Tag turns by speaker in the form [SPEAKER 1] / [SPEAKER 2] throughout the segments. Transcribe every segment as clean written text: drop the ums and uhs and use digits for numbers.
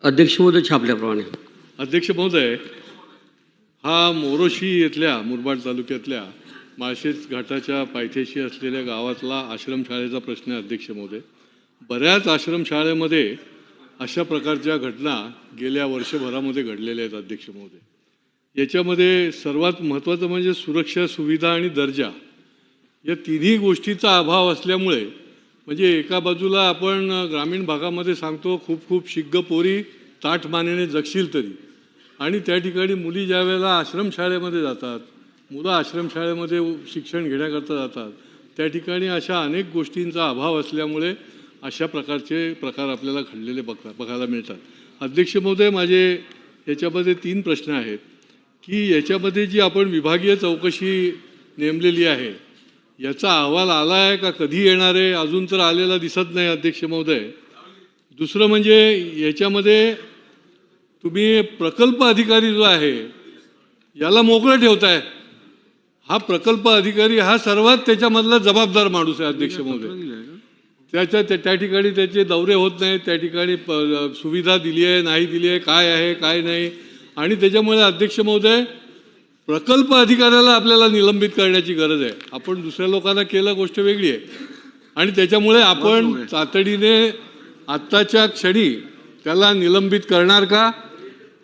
[SPEAKER 1] अध्यक्ष महोदय छापल्याप्रमाणे.
[SPEAKER 2] अध्यक्ष महोदय, हा मोरोशी येथल्या मुरबाड तालुक्यातल्या माळशेज घाटाच्या पायथ्याशी असलेल्या गावातला आश्रमशाळेचा प्रश्न आहे. अध्यक्ष महोदय, बऱ्याच आश्रमशाळेमध्ये अशा प्रकारच्या घटना गेल्या वर्षभरामध्ये घडलेल्या आहेत. अध्यक्ष महोदय, याच्यामध्ये सर्वात महत्त्वाचं म्हणजे सुरक्षा, सुविधा आणि दर्जा या तिन्ही गोष्टीचा अभाव असल्यामुळे, म्हणजे एका बाजूला आपण ग्रामीण भागामध्ये सांगतो खूप खूप शिग्ग पोरी ताठ मानेने जगशील तरी, आणि त्या ठिकाणी मुली ज्या वेळेला आश्रमशाळेमध्ये जातात, मुलं आश्रमशाळेमध्ये शिक्षण घेण्याकरता जातात, त्या ठिकाणी अशा अनेक गोष्टींचा अभाव असल्यामुळे अशा प्रकारचे प्रकार आपल्याला घडलेले बघायला मिळतात. अध्यक्ष महोदय, माझे याच्यामध्ये 3 प्रश्न आहेत की याच्यामध्ये जी आपण विभागीय चौकशी नेमलेली आहे याचा अहवाल आला आहे का, कधी येणार आहे? अजून तर आलेला दिसत नाही. अध्यक्ष महोदय, दुसरं म्हणजे याच्यामध्ये तुम्ही प्रकल्प अधिकारी जो आहे याला मोकळं ठेवताय. हा प्रकल्प अधिकारी हा सर्वात त्याच्यामधला जबाबदार माणूस आहे. अध्यक्ष महोदय, त्या ठिकाणी त्याचे दौरे होत नाहीत, त्या ठिकाणी सुविधा दिली आहे नाही दिली आहे काय नाही, आणि त्याच्यामुळे अध्यक्ष महोदय प्रकल्प अधिकाऱ्याला आपल्याला निलंबित करण्याची गरज आहे. आपण दुसऱ्या लोकांना केलं गोष्ट वेगळी आहे, आणि त्याच्यामुळे आपण तातडीने आत्ताच्या क्षणी त्याला निलंबित करणार का?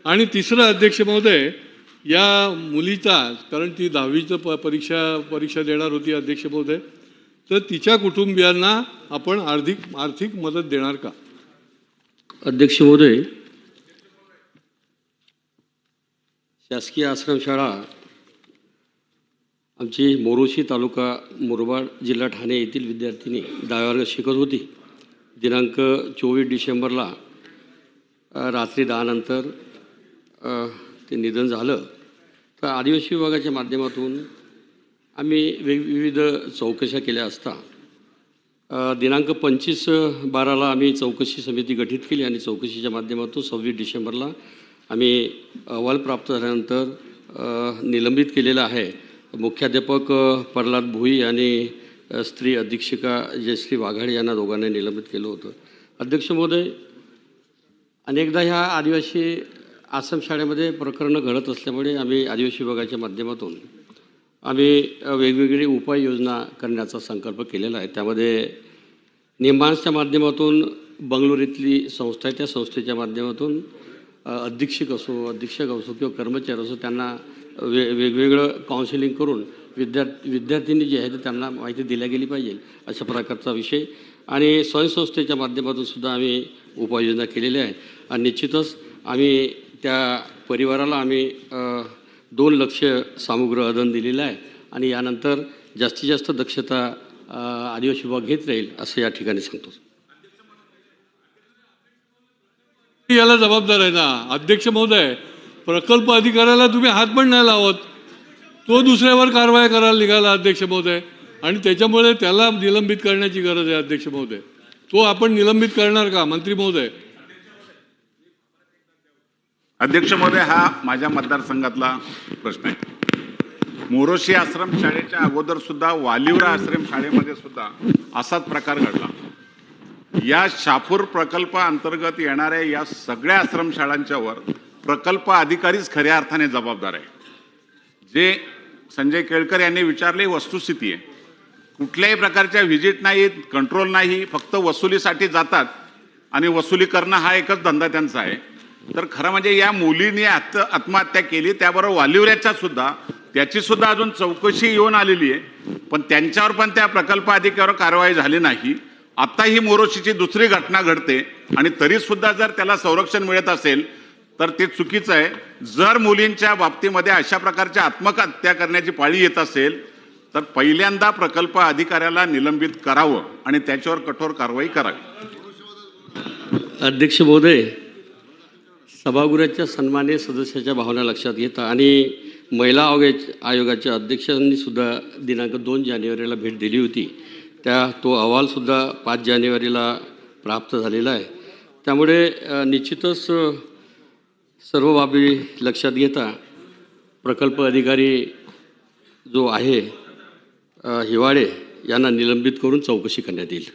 [SPEAKER 2] आणि तिसरं अध्यक्ष महोदय, या मुलीचा, कारण ती 10वीचं परीक्षा देणार होती अध्यक्ष महोदय, तर तिच्या कुटुंबियांना आपण आर्थिक मदत देणार का?
[SPEAKER 1] अध्यक्ष महोदय, शासकीय आश्रमशाळा आमची मोरोशी तालुका मुरबाड जिल्हा ठाणे येथील विद्यार्थिनी 10व्या वर्गात शिकत होती. दिनांक 24 डिसेंबरला रात्री 10 नंतर ते निधन झालं. तर आदिवासी विभागाच्या माध्यमातून आम्ही विविध चौकशा केल्या असता दिनांक 25/12ला आम्ही चौकशी समिती गठीत केली, आणि चौकशीच्या माध्यमातून 26 डिसेंबरला आम्ही अहवाल प्राप्त झाल्यानंतर निलंबित केलेलं आहे. मुख्याध्यापक प्रल्हाद भुई आणि स्त्री अधीक्षिका जयश्री वाघाडे यांना दोघांना निलंबित केलं होतं. अध्यक्ष महोदय, अनेकदा ह्या आदिवासी आश्रमशाळेमध्ये प्रकरणं घडत असल्यामुळे आम्ही आदिवासी विभागाच्या माध्यमातून आम्ही वेगवेगळी उपाययोजना करण्याचा संकल्प केलेला आहे. त्यामध्ये निंबान्सच्या माध्यमातून बंगळूर इथली संस्था आहे, त्या संस्थेच्या माध्यमातून अधीक्षक असो किंवा कर्मचारी असो त्यांना वेगवेगळं काउन्सिलिंग करून विद्यार्थ्यांनी जे आहे ते त्यांना माहिती दिल्या गेली पाहिजे अशा प्रकारचा विषय, आणि स्वयंसंस्थेच्या माध्यमातून सुद्धा आम्ही उपाययोजना केलेल्या आहे. आणि निश्चितच आम्ही त्या परिवाराला आम्ही 2 लक्ष सामुग्र अदन दिलेलं आहे, आणि यानंतर जास्तीत जास्त दक्षता आदिवासी विभाग घेत राहील असं या ठिकाणी सांगतो.
[SPEAKER 2] याला जबाबदार आहे ना अध्यक्ष महोदय. प्रकल्प अधिकाऱ्याला तुम्ही हात पण नाही लावत, तो दुसऱ्यावर कारवाई करायला निघाला अध्यक्ष महोदय, आणि त्याच्यामुळे त्याला निलंबित करण्याची गरज आहे. अध्यक्ष महोदय, तो आपण निलंबित करणार का? मंत्री महोदय.
[SPEAKER 3] अध्यक्ष महोदय, हा माझ्या मतदारसंघातला प्रश्न आहे. मोरोशी आश्रमशाळेच्या अगोदर सुद्धा वालिवरा आश्रमशाळेमध्ये सुद्धा असाच प्रकार घडला. या शापूर प्रकल्पाअंतर्गत येणाऱ्या या सगळ्या आश्रमशाळांच्यावर प्रकल्प अधिकारीच खऱ्या अर्थाने जबाबदार आहे. जे संजय केळकर यांनी विचारले वस्तुस्थिती आहे. कुठल्याही प्रकारच्या व्हिजिट नाही, कंट्रोल नाही, फक्त वसुलीसाठी जातात आणि वसुली करणं हा एकच धंदा त्यांचा आहे. तर खरं म्हणजे या मुलीने आत्महत्या केली, त्याबरोबर वालिवऱ्याच्या सुद्धा त्याची सुद्धा अजून चौकशी येऊन आलेली आहे, पण त्यांच्यावर पण त्या प्रकल्प अधिकाऱ्यावर कारवाई झाली नाही. आता ही मोरोशीची दुसरी घटना घडते, आणि तरी सुद्धा जर त्याला संरक्षण मिळत असेल तर ते चुकीचं आहे. जर मुलींच्या बाबतीमध्ये अशा प्रकारच्या आत्महत्या करण्याची पाळी येत असेल तर पहिल्यांदा प्रकल्प अधिकाऱ्याला निलंबित करावं आणि त्याच्यावर कठोर कारवाई करावी.
[SPEAKER 1] अध्यक्ष महोदय, सभागृहाच्या सन्मान्य सदस्याच्या भावना लक्षात घेता आणि महिला आयोगाच्या अध्यक्षांनी सुद्धा दिनांक 2 जानेवारीला भेट दिली होती. तो अहवालसुद्धा 5 जानेवारीला प्राप्त झालेला आहे. त्यामुळे निश्चितच सर्व बाबी लक्षात घेता प्रकल्प अधिकारी जो आहे हिवाळे यांना निलंबित करून चौकशी करण्यात येईल.